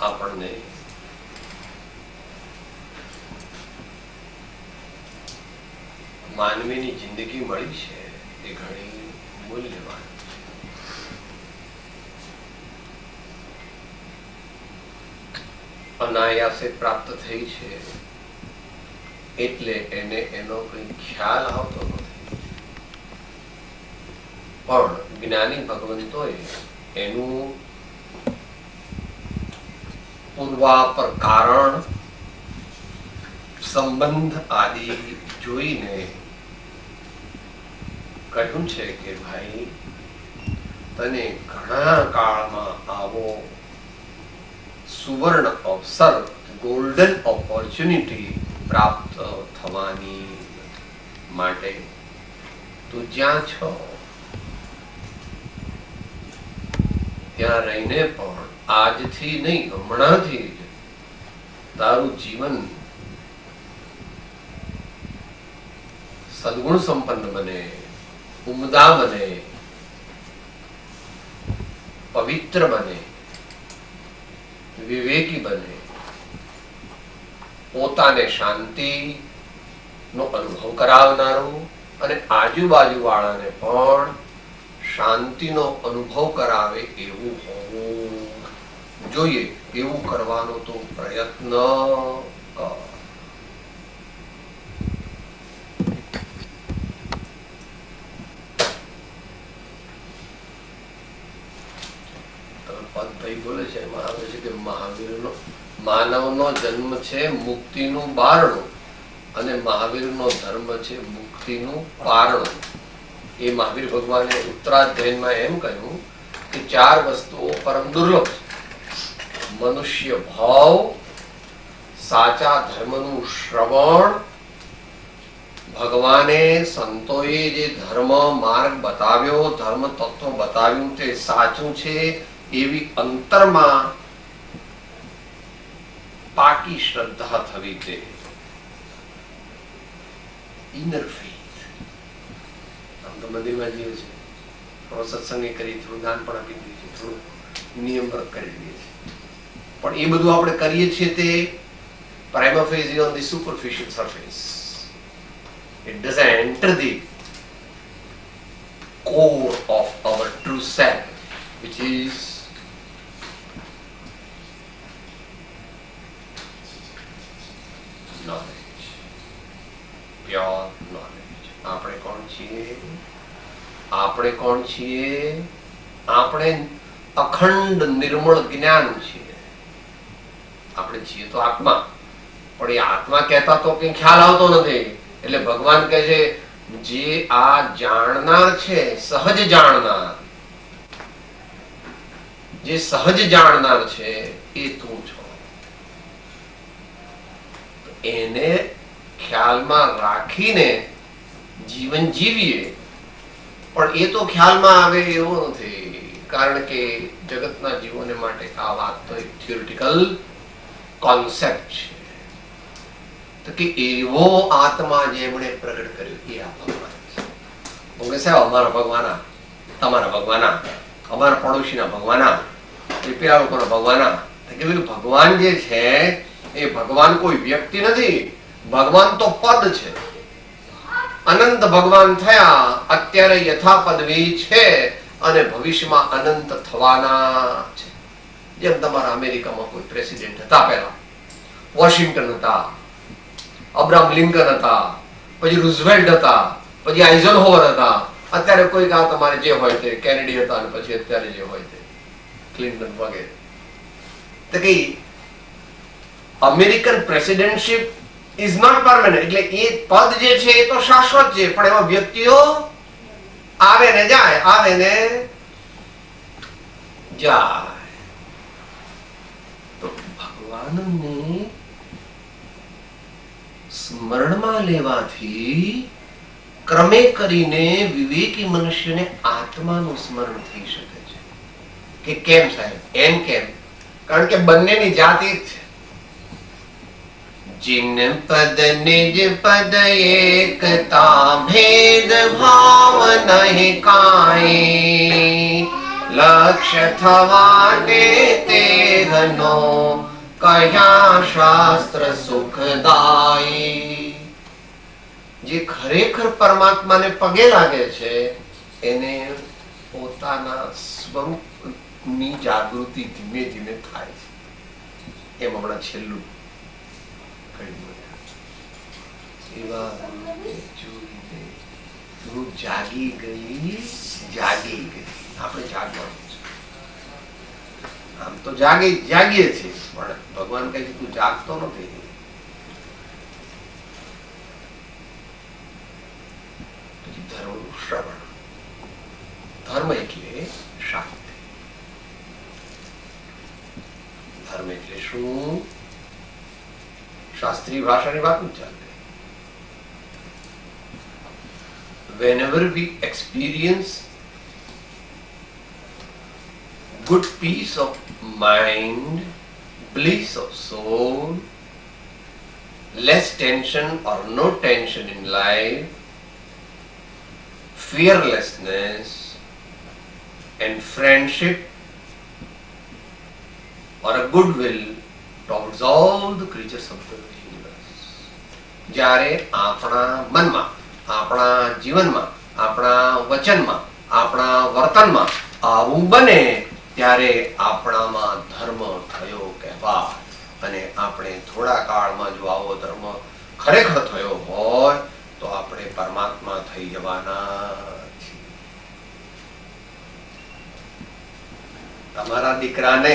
આપણને માનવીની જિંદગી મળી છે એ ઘણી મૂલ્યવાન અનાયાસે પ્રાપ્ત થઈ છે, એટલે એને એનો કઈ ખ્યાલ આવતો નથી. પણ જ્ઞાની ભગવંતોએ એનું પૂર્વાપર કારણ સંબંધ આદિ જોઈને કહ્યું છે કે ભાઈ તને ઘણા કાળમાં આવો સુવર્ણ અવસર, ગોલ્ડન ઓપોર્ચ્યુનિટી પ્રાપ્ત થવાની માટે તું જ્યાં છો ત્યાં રહીને પણ આજથી નહીં, હમણાંથી જ તારું જીવન સદગુણ સંપન્ન બને, ઉમદા બને, પવિત્ર બને, વિવેકી બને, પોતાને શાંતિ નો અનુભવ કરાવનારું અને આજુબાજુ વાળાને પણ શાંતિનો અનુભવ કરાવે એવું હોવું જોઈએ. એવું કરવાનો તો પ્રયત્ન કર. પદભાઈ બોલે છે, એમાં આવે છે કે મહાવીરનો માનવનો જન્મ છે મુક્તિનું બારણું અને મહાવીરનો ધર્મ છે મુક્તિનું પારણું. એ મહાવીર ભગવાને ઉત્તરાધ્યાયમાં એમ કહ્યું કે 4 વસ્તુઓ પરમ દુર્લભ છે. મનુષ્ય ભાવ, સાચા ધર્મનું શ્રવણ, ભગવાને સંતોએ જે ધર્મ માર્ગ બતાવ્યો, ધર્મ તત્વ બતાવ્યું તે સાચું છે એવી અંતરમાં પાકી શ્રદ્ધા થવી છે. Inner faith. આમ તો મંદિરમાં જઈએ છીએ, થોડો સત્સંગ કરી, થોડું દાન પણ આપી દઈએ છીએ, થોડું નિયમ વ્રત કરી દઈએ છીએ, પણ એ બધું આપણે કરીએ છીએ તે prima facie on the superficial surface. It doesn't enter the core of our true self, which is knowledge, pure knowledge. આપણે કોણ છીએ? આપણે કોણ છીએ? આપણે અખંડ નિર્મળ જ્ઞાન છીએ. આપણે છીએ તો આત્મા, પણ એ આત્મા કહેતા તો કઈ ખ્યાલ આવતો નથી. એટલે ભગવાન કહે છે જે આ જાણનાર છે, સહજ જાણનાર, જે સહજ જાણનાર છે એ તું છો. એને ખ્યાલમાં રાખીને જીવન જીવીએ, પણ એ તો ખ્યાલમાં આવે એવો નથી, કારણ કે જગતના જીવોને માટે આ વાત તો એક થિયોરિટિકલ કોન્સેપ્ટ છે. તો કે એવો આત્મા જેમણે પ્રગટ કર્યો એ આ ભગવાન છે. હું કહે સાહેબ અમારા ભગવાના, તમારા ભગવાના, અમારા પડોશીના ભગવાના, એ પેલા લોકોના ભગવાના. કે ભગવાન જે છે એ ભગવાન કોઈ વ્યક્તિ નથી, ભગવાન તો પદ છે. અનંત ભગવાન થયા, અત્યારે યથા પદવી છે અને ભવિષ્યમાં અનંત થવાના છે. જેમ તમારા અમેરિકામાં કોઈ પ્રેસિડેન્ટ હતા, પહેલા વોશિંગ્ટન હતા, અબ્રાહમ લિંકન હતા, પછી રૂઝવેલ્ટ હતા, પછી આઇઝનહોવર હતા, અત્યારે કોઈ આ તમારે જે હોય તે કેનેડી હતા, અને પછી અત્યારે જે હોય તે ક્લિન્ટન વગેરે. તો કે અમેરિકન પ્રેસિડેન્ટશિપ ઇઝ નોટ પરમેનન્ટ. એટલે એ પદ જે છે એ તો શાશ્વત છે, પણ એમાં વ્યક્તિઓ આવે ને જાય, આવે ને જાય. તો ભગવાનને સ્મરણમાં લેવાથી ક્રમે કરીને વિવેકી મનુષ્યને આત્માનું સ્મરણ થઈ શકે છે. કે કેમ સાહેબ? એમ કેમ? કારણ કે બંનેની જાતિ જ છે. जिन पद निज पद एकता भेद भाव नहीं काई લક્ષ્ય થવાને તેહનો કયા શાસ્ત્ર સુખદાયી. જે ખરેખર પરમાત્માને પગે લાગે છે એને પોતાના સ્વરૂપની જાગૃતિ ધીમે ધીમે થાય છે. એમ હમણાં છેલ્લું એવા જોઈને તું જાગી ગઈ. આપણે જાગવાનું છે. આમ તો જાગીએ છીએ પણ ભગવાન કહે છે તું જાગતો નથી. પછી ધર્મનું શ્રવણ. ધર્મ એટલે શાંતિ. ધર્મ એટલે શું? શાસ્ત્રીય ભાષાની વાત ન ચાલે. Whenever we experience good peace of mind, bliss of soul, less tension or no tension in life, fearlessness and friendship or a goodwill towards all the creatures of the universe. જ્યારે આપણા મનમાં, આપણા જીવનમાં, આપણા વચનમાં, આપણા વર્તનમાં આવું બને ત્યારે આપણામાં ધર્મ થયો કહેવાય. અને આપણે થોડા કાળમાં જો આવો ધર્મ ખરેખર થયો હોય તો આપણે પરમાત્મા થઈ જવાના છીએ. તમારા દીકરાને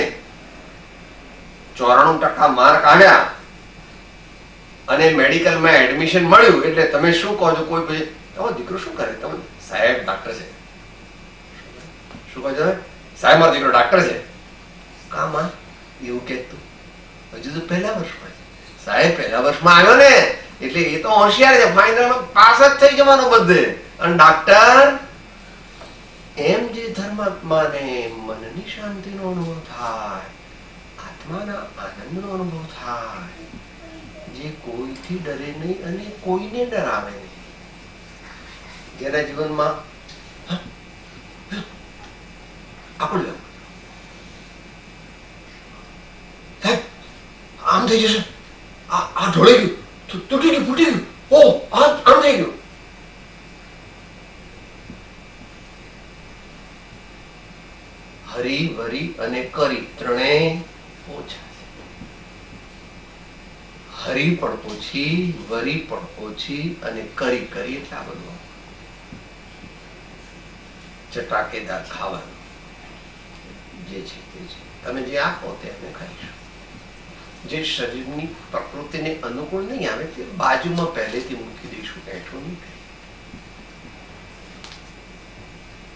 94% માર્ક આવ્યા અને મેડિકલમાં એડમિશન મળ્યું એટલે તમે શું કહો છો? કોઈ પૂછે તમારો દીકરો શું કરે? તમે સાહેબ ડાક્ટર છે. શું કહો છો? સાહેબ મારો દીકરો ડાક્ટર છે. કામ એવું કહેતું હજુ તો પહેલા વર્ષમાં છે. સાહેબ પહેલા વર્ષમાં આવ્યો ને એટલે એ તો હોશિયાર છે, ફાઇનલમાં પાસ જ થઈ જવાનો બધે. અને ડાક્ટર એમ જે ધર્માત્માને મનની શાંતિનો અનુભવ થાય, આત્માના આનંદનો અનુભવ થાય, જે કોઈથી ડરે નહીં અને કોઈને ડરાવે નહીં, જેના જીવનમાં આપણે આમ થઈ જશે, આ ઢોળી ગયું, તૂટી ગયું, ફૂટી ગયું, ઓ આમ થઈ ગયું. હરી વરી અને કરી ત્રણેય ઓછા છે. હરી પણ ઓછી, વરી પણ ઓછી અને કરી એટલે આ બધું ચટાકેદાર ખાવાનું જે છે તે છે. તમે જે આપો તે અમે ખાઈશું. જે શરીરની પ્રકૃતિને અનુકૂળ નહીં આવે તે બાજુમાં પહેલેથી મૂકી દઈશું, એટલું નહીં થાય.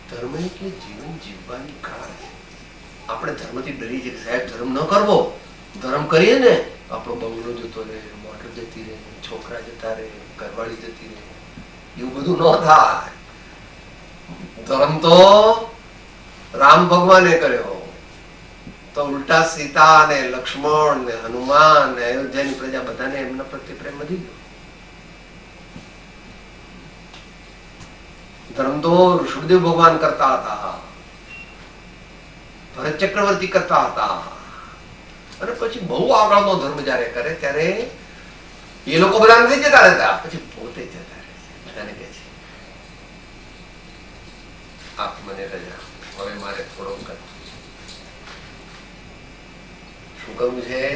ધર્મ એટલે જીવન જીવવાની કળા છે. આપણે ધર્મથી ડરી જઈએ, સાહેબ ધર્મ ન કરવો. ધર્મ કરીએ ને આપણો બંગલો જતો રહે, મોટર જતી રહે, છોકરા જતા રહે, ઘરવાળી જતી રહે, એવું બધું ન થાય. ધર્મ તો રામ ભગવાને કર્યો તો ઉલટા સીતા ને લક્ષ્મણ ને હનુમાન ને અયોધ્યાની પ્રજા બધાને એમના પ્રત્યે પ્રેમ વધી ગયો. ધર્મ તો ઋષભદેવ ભગવાન કરતા હતા, ભરત ચક્રવર્તી કરતા હતા. અને પછી બહુ આગળનો ધર્મ જયારે કરે ત્યારે એ લોકો બધા નથી જતા રહેતા, પછી પોતે જતા રહે છે. બધાને કહે છે આપ મને રજા, હવે મારે થોડો શું કરવું છે?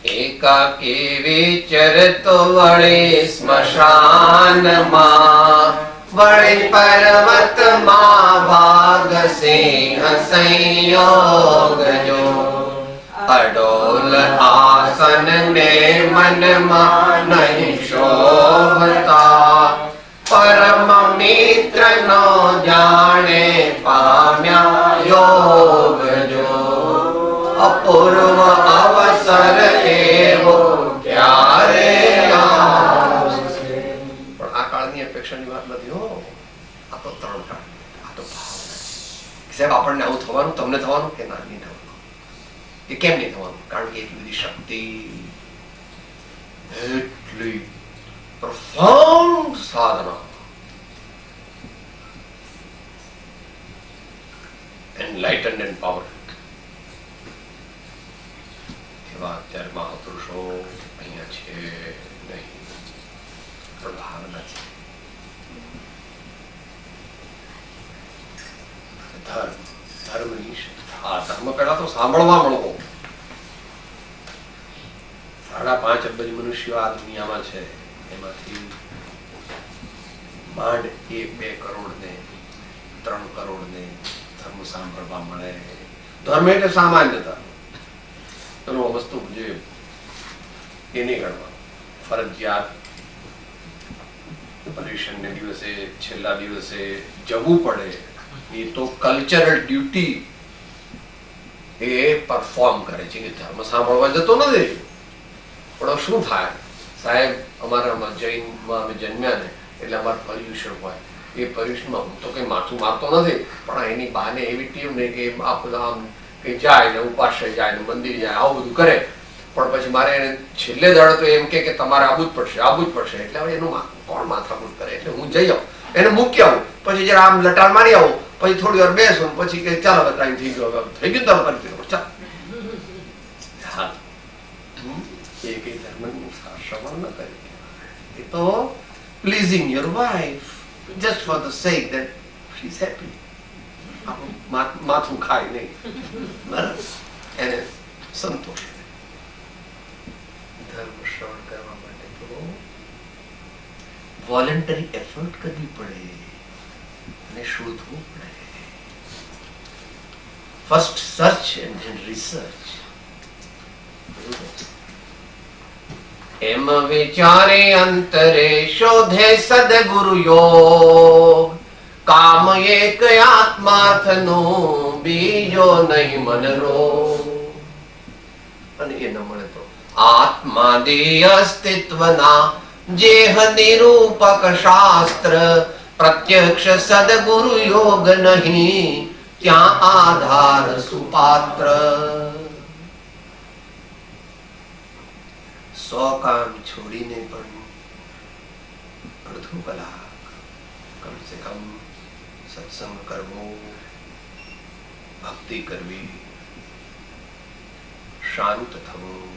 એકાકી વિચરતો વળે સ્મશાનમાં, વળે પર્વતમાં ભાગ સિંહ સંયોગ જો, અડોલ આસન ને મનમાં નહીં શોભતા, પરમ મિત્ર નો જાણે પામ્યા યોગ જો, અપૂર્વ અવસર એવો ક્યારે આવશે. પણ આ કાળની અપેક્ષાની વાત નથી હો. આ તો 3 કાળ. આ તો ભાવના છે. સાહેબ આપણને આવું થવાનું, તમને થવાનું કે ના નહીં થવાનું? એ કેમ નહીં થવાનું? કારણ કે એટલી બધી શક્તિ, એટલી profound sadhana and મનીષ. આ ધર્મ પહેલા તો સાંભળવા મળવો. 5.5 અબજ મનુષ્યો આ દુનિયામાં છે, એમાંથી માંડ 1-2 કરોડ ને 3 કરોડ ને ધર્મ સાંભળવા મળે. ધર્મ એટલે સામાન્યતા, એનો વસ્તુ જે એ નહીં ગણવાનું. ફરજિયાત પર્યુષણને દિવસે છેલ્લા દિવસે જવું પડે, એ તો કલ્ચરલ ડ્યુટી એ પરફોર્મ કરે છે, કે ધર્મ સાંભળવા જતો નથી. પણ શું થાય સાહેબ, અમારા જૈનમાં અમે જન્મ્યા ને એટલે અમારું પર્યુષણ હોય. એ પર્યુષણમાં હું તો કઈ માથું મારતો નથી, પણ એની બહાને એવી ટીમ ને કે આમ કઈ જાય ને ઉપાશ્રય જાય ને મંદિર જાય, આવું બધું કરે. પણ પછી મારે એને છેલ્લે દાડો તો એમ કે તમારે આવવું જ પડશે, આવવું જ પડશે. એટલે હવે એનું કોણ માથાકૂટ કરે? એટલે હું જઈ આવું, એને મૂકી આવું, પછી જરા આમ લટાર મારી આવું, પછી થોડી વાર બેસું, પછી કે ચાલો ટાઈમ થઈ ગયો, થઈ ગયું તમે કરી દીધું, ચાલ. હા, એ કઈ ધર્મનું શ્રવણ ન કરી. એ તો pleasing your wife just for the sake that she's happy. માથું ખાય નહીં, એને સંતોષ. ધર્મ શ્રવણ કરવા માટે તો વોલન્ટરી એફર્ટ કરવી પડે અને શોધવું પડે. First search and then research. એમ વિચારે અંતરે શોધે સદગુરુ યોગ, કામ એક આત્માર્થનો બીજો નહીં મન રોગ. અને એ ન મળે તો આત્માદિ અસ્તિત્વના જેહ નિરૂપક શાસ્ત્ર, પ્રત્યક્ષ સદગુરુ યોગ નહીં ત્યાં આધાર સુપાત્ર. 100 કામ છોડીને પણ અડધો કલાક કમ સે કમ સત્સંગ કરવો, ભક્તિ કરવી, શાંત થવું,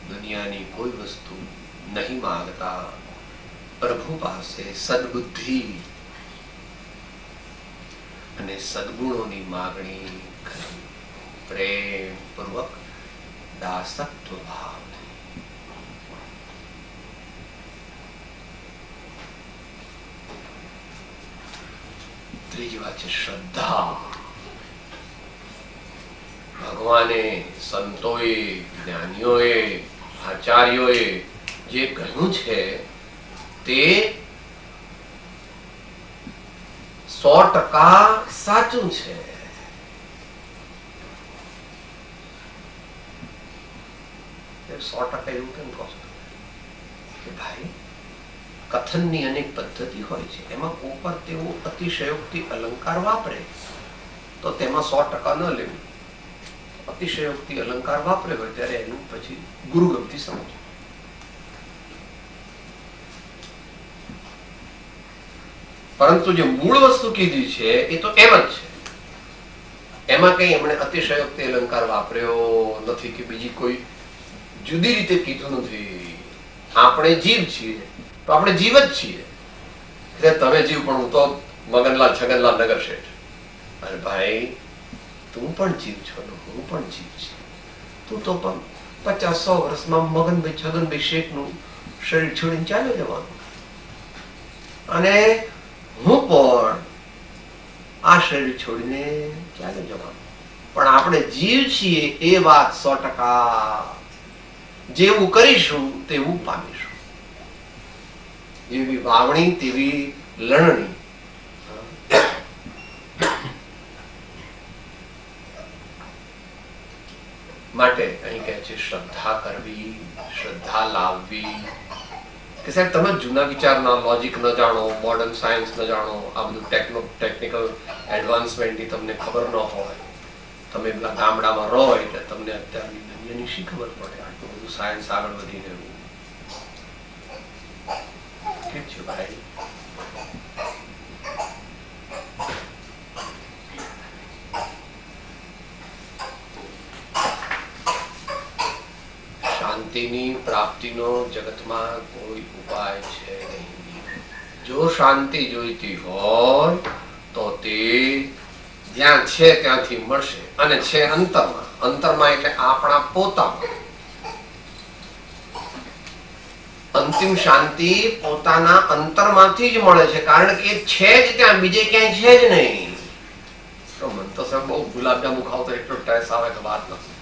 દુનિયાની કોઈ વસ્તુ નહીં માંગતા, પ્રભુ પાસે સદબુદ્ધિ અને સદગુણોની માગણી કરવી, પ્રેમ પૂર્વક દાસત્વ ભાવ. ત્રીજી વાત છે શ્રદ્ધા. ભગવાને, સંતોએ, જ્ઞાનીઓએ, આચાર્યોએ જે કહ્યું છે તે 100% સાચું છે. એ 100% એવું કેમ કહો છો કે ભાઈ કથનની અનેક પદ્ધતિ હોય છે, એમાં ઉપર તેઓ અતિશયોક્તિ અલંકાર વાપરે તો તેમાં 100% ન લેવું. અતિશયોક્તિ અલંકાર વાપરે હોય ત્યારે એનું પછી ગુરુગમથી સમજો. પરંતુ જે મૂળ વસ્તુ કીધી છે એ તો એમ જ છે. એમાં કઈ એમણે અતિશયોક્તિ અલંકાર વાપર્યો નથી કે બીજી કોઈ જુદી રીતે કીધું નથી. આપણે જીવ છીએ તો આપણે જીવ જ છીએ. તમે જીવ પણ હું તો મગનલાલ છગનલાલ નગર શેઠ. અરે ભાઈ, તું પણ જીવ છો ને હું પણ જીવ છું. તું તો પણ 50-100 વર્ષમાં મગનભાઈ છગનભાઈ શેઠ નું શરીર છોડીને ચાલ્યો જવાનું, અને હું પણ આ શરીર છોડીને ચાલ્યો જવાનું. પણ આપણે જીવ છીએ એ વાત 100%. જેવું કરીશું તેવું પામીશું. જેવી વાવણી તેવી લણણી. માટે અહીં કહે છે શ્રદ્ધા કરવી, શ્રદ્ધા લાવવી. કે સાહેબ તમે જૂના વિચારના લોજિક ન જાણો, મોડર્ન સાયન્સ ન જાણો, આ બધું ટેકનિકલ એડવાન્સમેન્ટની તમને ખબર ન હોય, તમે પેલા ગામડામાં રહો એટલે તમને અત્યારની દુનિયાની શી ખબર પડે? આટલું બધું સાયન્સ આગળ વધીને ઠીક છે ભાઈ. શાંતિની પ્રાપ્તિનો જગતમાં કોઈ ઉપાય છે નહીં. જો શાંતિ જોઈતી હોય તો તે જ્યાં છે ત્યાંથી મળશે, અને છે અંતરમાં. અંતરમાં એટલે આપણા પોતામાં. અંતિમ શાંતિ પોતાના અંતરમાંથી જ મળે છે, કારણ કે છે જ ત્યાં, બીજે ક્યાંય છે જ નહીં. તો મન તો સાહેબ બહુ ગુલાબજાંબુ ખાવ તો એટલો ટેસ્ટ આવે કે વાત નથી.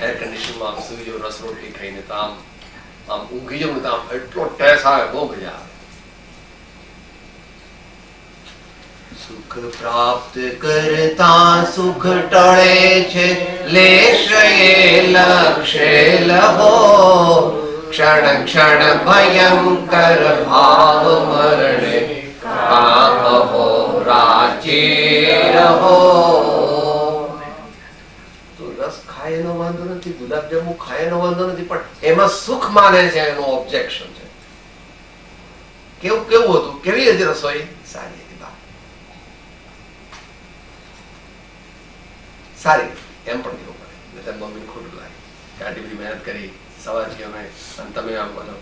એર કન્ડિશનમાં આમ સુઈ જાઉં, રસ રોટલી ખાઈને તો આમ ઊંઘી જવું તો આમ એટલો ટેસ્ટ આવે, બહુ મજા આવે. સુખ પ્રાપ્ત કરતા સુખ ટળે છે, લેશ એ લક્ષ્ય લહો. ક્ષણ ક્ષણ ભયંકર ભાવ મરણે, કાહો રાજી રહો. તો રસ ખાય એનો વાંધો નથી, ગુલાબજાંબુ ખાય એનો વાંધો નથી, પણ એમાં સુખ માને છે એનો ઓબ્જેક્શન છે. કેવું હતું, કેવી હતી રસોઈ? સારી. સારી એમ પણ કેવું પડે, મમ્મી ખોટું લાગે કે આટલી બધી મહેનત કરી, સવારથી અમે, અને તમે આમ બોલો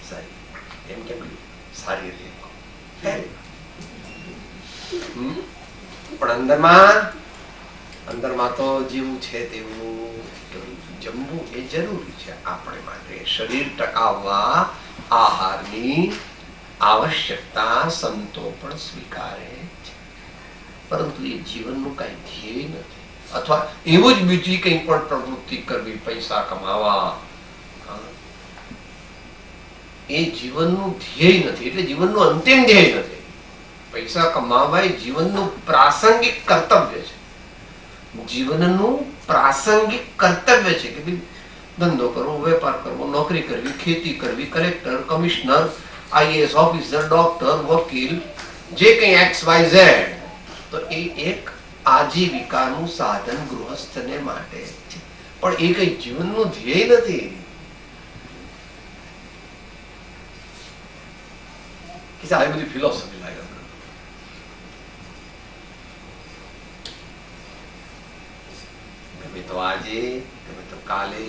સારી, એમ કેમ સારી હતી. પણ અંદરમાં તો જેવું છે તેવું જમવું એ જરૂરી છે આપણે માટે. શરીર ટકાવવા આહારની આવશ્યકતા સંતો પણ સ્વીકારે છે, પરંતુ એ જીવનનું કઈ ધ્યેય નથી. અથવા એવું જ બીજી કઈ પણ પ્રવૃત્તિ કરવી, પૈસા કમાવા, એ જીવનનું ધ્યેય નથી. એટલે જીવનનું અંતિમ ધ્યેય નથી. પૈસા કમાવા એ જીવનનું પ્રાસંગિક કર્તવ્ય છે. જીવનનું પ્રાસંગિક કર્તવ્ય છે કે ધંધો કરવો, વેપાર કરવો, નોકરી કરવી, ખેતી કરવી, collector, commissioner, IAS officer, doctor, વકીલ, જે કઈ XYZ, તો એ એક આજીવિકાનું સાધન ગૃહસ્થને માટે છે, પણ એ કઈ જીવનનું ધ્યેય નથી. આવી બધી ફિલોસોફી લાગે. ગમે તો આજે, ગમે તો કાલે,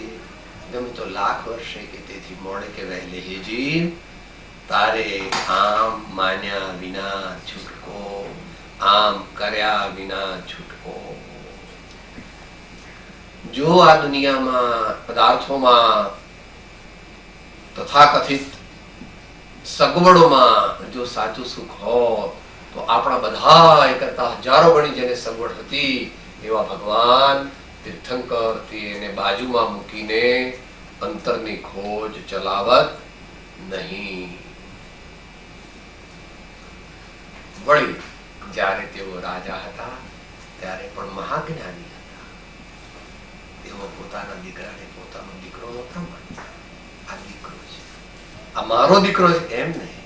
ગમે તો લાખ વર્ષે કે તેથી મોડે કે વહેલે હેજી, તારે આમ માન્યા વિના છૂટકો, આમ કર્યા વિના છૂટકો. જો આ દુનિયામાં પદાર્થોમાં તથાકથિત સગવડોમાં જો સાચું સુખ હોય તો આપણા બધા કરતા હજારો ગણી જેને સગવડ હતી એવા ભગવાન તીર્થંકર તેને બાજુમાં મૂકીને અંતરની ખોજ ચલાવત નહીં. વળી જ્યારે તેઓ રાજા હતા ત્યારે પણ મહાજ્ઞાની હતા. તેઓ પોતાના દીકરાને પોતાનો દીકરો નહોતા માનતા. આ દીકરો છે, આ મારો દીકરો છે એમ નહીં.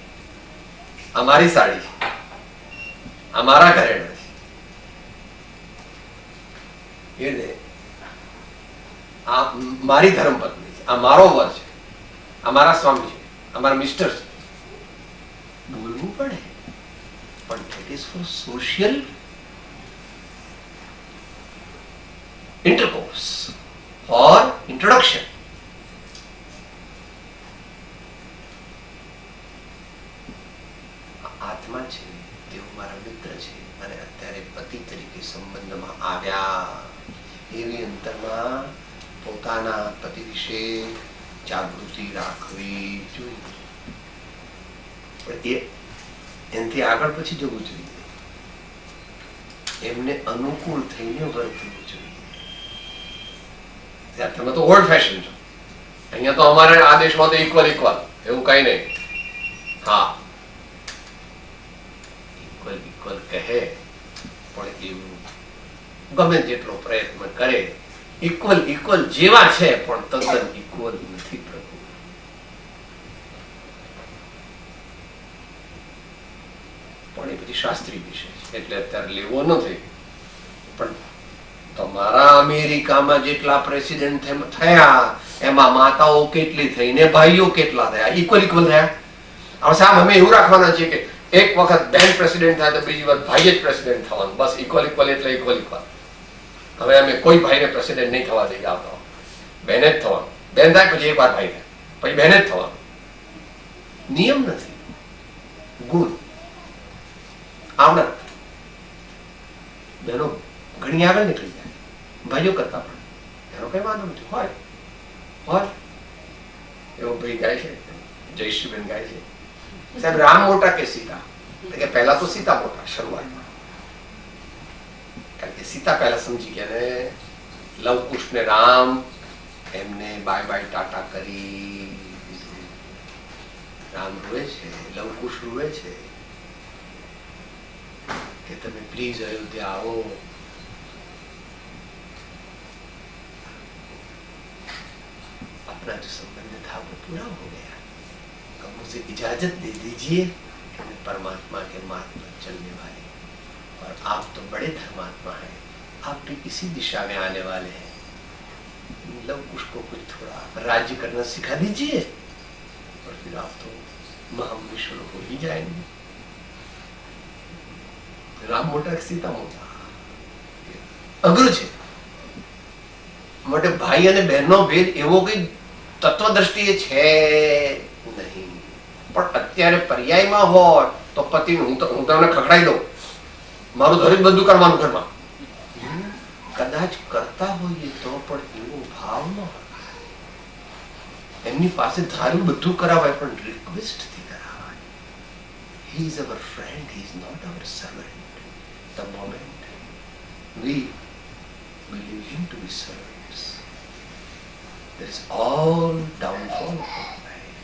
આ મારી સાડી છે, આ મારા ઘરેણા છે, એટલે આ મારી ધર્મપત્ની છે, આ મારો વર છે, આ મારા સ્વામી છે, આ મારા મિસ્ટર છે. બોલવું પડે, પણ it is for social intercourse, for introduction. આત્મા છે તેઓ મારા મિત્ર છે અને અત્યારે પતિ તરીકે સંબંધમાં આવ્યા. એવી અંતરમાં પોતાના પતિ વિશે જાગૃતિ રાખવી જોઈએ. પણ એનાથી આગળ પછી જવું જોઈએ. એમને અનુકૂળ થઈને વર્તવું જોઈએ. તમે તો ઓલ્ડ ફેશન છો. અહીંયા તો અમારે આ દેશમાં તો ઇક્વલ એવું કઈ નહીં. હા, ઇક્વલ કહે, પણ એવું ગમે તેટલો પ્રયત્ન કરે, ઇક્વલ જેવા છે પણ તદ્દન ઇક્વલ નથી પ્રભુ. પણ એ બધી શાસ્ત્રીય વિષય છે એટલે અત્યારે લેવો નથી. પણ તમારા અમેરિકામાં જેટલા પ્રેસિડેન્ટ થયા એમાં માતાઓ કેટલી થઈ ને ભાઈઓ કેટલા થયા? ઇક્વલ થયા? હવે સાહેબ અમે એવું રાખવાના છીએ કે એક વખત બેન પ્રેસિડેન્ટ થાય તો બીજી વાર ભાઈ જ પ્રેસિડેન્ટ થવાનું. બસ ઇક્વલ એટલે ઇક્વલ. હવે અમે કોઈ ભાઈને પ્રેસિડેન્ટ નહીં થવા દઈએ. આવતો બેન જ થવાનું. બેન થાય પછી એક વાર ભાઈ થાય, પછી બેન જ થવાનું. નિયમ નથી, ગુણ, આવડત, ઘણી આગળ નીકળી જાય, ભાઈઓ કરતા પણ. એનો કઈ વાંધો નથી. હોય હોય એવો ભાઈ ગાય છે, જયશ્રીબેન ગાય છે, સાહેબ રામ મોટા કે સીતા? કે પહેલા તો સીતા મોટા શરૂઆતમાં, કારણ કે સીતા પહેલા સમજી ગયા ને લવ કુશ ને રામ એમને બાય બાય ટાટા કરી. રામ રૂએ છે, લવ કુશ રૂએ છે કે તમે પ્લીઝ અયોધ્યા આવો. अपना जो संबंध था वो पूरा हो गया, अब मुझे इजाजत दे दीजिए कि मैं परमात्मा के मार्ग पर चलने वाले, और आप तो बड़े धर्मात्मा हैं, आप भी इसी दिशा में आने वाले हैं, लव कुश को कुछ थोड़ा राज्य करना सिखा दीजिए और फिर आप तो महाविष्णु हो ही जाएंगे. રામ મોટા કે સીતા મોટા અઘરું છે. માટે ભાઈ અને બહેનનો ભેદ એવો કઈ તત્વ દ્રષ્ટિએ છે નહીં. પણ અત્યારે પર્યાયમાં હોય તો પતિ હું તમને ખખડાઈ દઉં, મારું ધરી બધું કરવાનું ઘરમાં, કદાચ કરતા હોઈએ તો પણ એવો ભાવ ન હોય. એમની પાસે ધાર્યું બધું કરાવાય પણ રિક્વેસ્ટ થી કરાવાય. He is our friend, he is not our servant. The moment we believe him to be servants, there is all downfall of our life.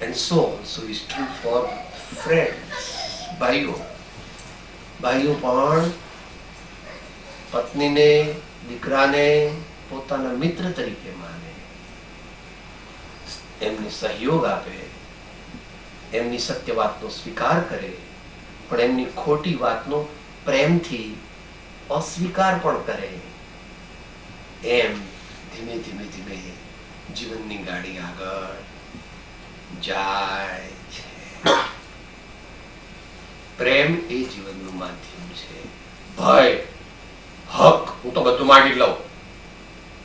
And so also is true for friends. ભાઈઓ પણ પત્નીને દીકરાને પોતાના મિત્ર તરીકે માને, એમને સહયોગ આપે, એમની સત્ય વાતનો સ્વીકાર કરે, પણ એમની ખોટી વાતનો પ્રેમથી અસ્વીકાર પણ કરે. એમ ધીમે ધીમે ધીમે જીવનની ગાડી આગળ જાય છે. પ્રેમ એ જીવનનું માધ્યમ છે. ભય, હક, હું તો બધું માંગી લઉં,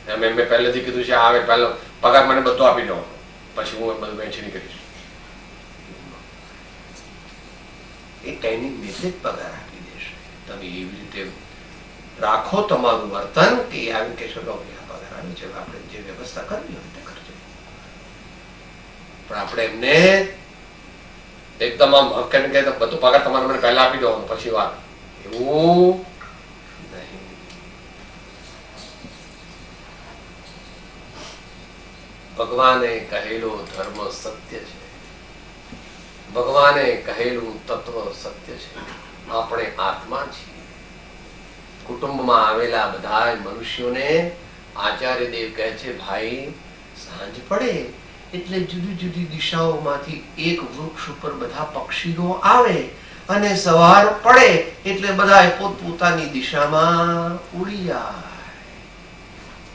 એમ મેં પહેલેથી કીધું છે, આવે પહેલો પગાર મને બધો આપી દો, પછી હું બધું વહેંચણી કરીશ. એ ટાઈમિંગ બેઠે જ પગાર આપી દેશે. તમે એવી રીતે રાખો તમારું વર્તન કે આવી કહેશો લો પગાર આવે છે, આપણે જે વ્યવસ્થા કરવી હોય તે કરજો. પણ આપણે એમને એકદમ આમ હક કે બધું પગાર તમારે મને પહેલા આપી દો પછી વાત, એવું નહીં. ભગવાને કહેલો ધર્મ સત્ય છે, ભગવાને કહેલું તત્વ સત્ય છે. આપણે આત્મા છીએ. કુટુંબમાં આવેલા બધા મનુષ્યોને આચાર્ય દેવ કહે છે, ભાઈ સાંજ પડે એટલે જુદી જુદી દિશાઓમાંથી એક વૃક્ષ ઉપર બધા પક્ષીઓ આવે અને સવાર પડે એટલે બધા પોતપોતાની દિશામાં ઉડી જાય.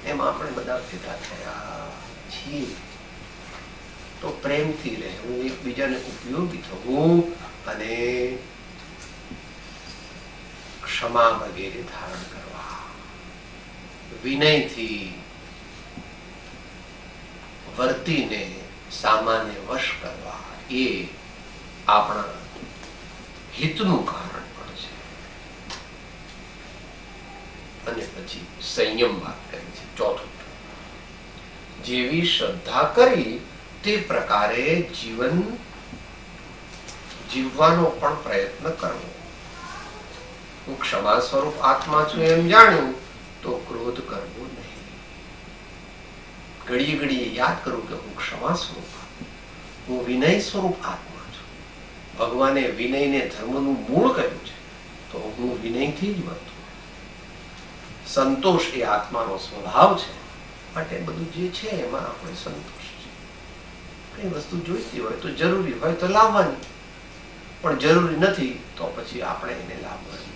એમ આપણે બધા ભેગા થયા છીએ. તો પ્રેમથી રહેવું, એકબીજાને ઉપયોગી થવું અને ક્ષમા વગેરે ધારણ કરવા, વિનયથી વર્તીને સામાન્ય વશ કરવા, એ આપણા હિતનું કારણ પણ છે. અને પછી સંયમ વાત કરી છે. ચોથું, જેવી શ્રદ્ધા કરી તે પ્રકારે જીવન જીવવાનો પણ પ્રયત્ન કરવો. હું ક્ષમા સ્વરૂપ આત્મા છું એમ જાણ્યું તો ક્રોધ કરવો નહીં. ઘડીએ ઘડીએ યાદ કરું કે હું ક્ષમા સ્વરૂપ, હું વિનય સ્વરૂપ આત્મા છું. ભગવાને વિનયને ધર્મનું મૂળ કહ્યું છે, તો હું વિનયથી જ વર્તું. સંતોષ એ આત્માનો સ્વભાવ છે. માટે બધું જે છે એમાં આપણે સંતોષ છે. કઈ વસ્તુ જોઈતી હોય તો જરૂરી હોય તો લાવવાની, પણ જરૂરી નથી તો પછી આપણે એને લાવવાની.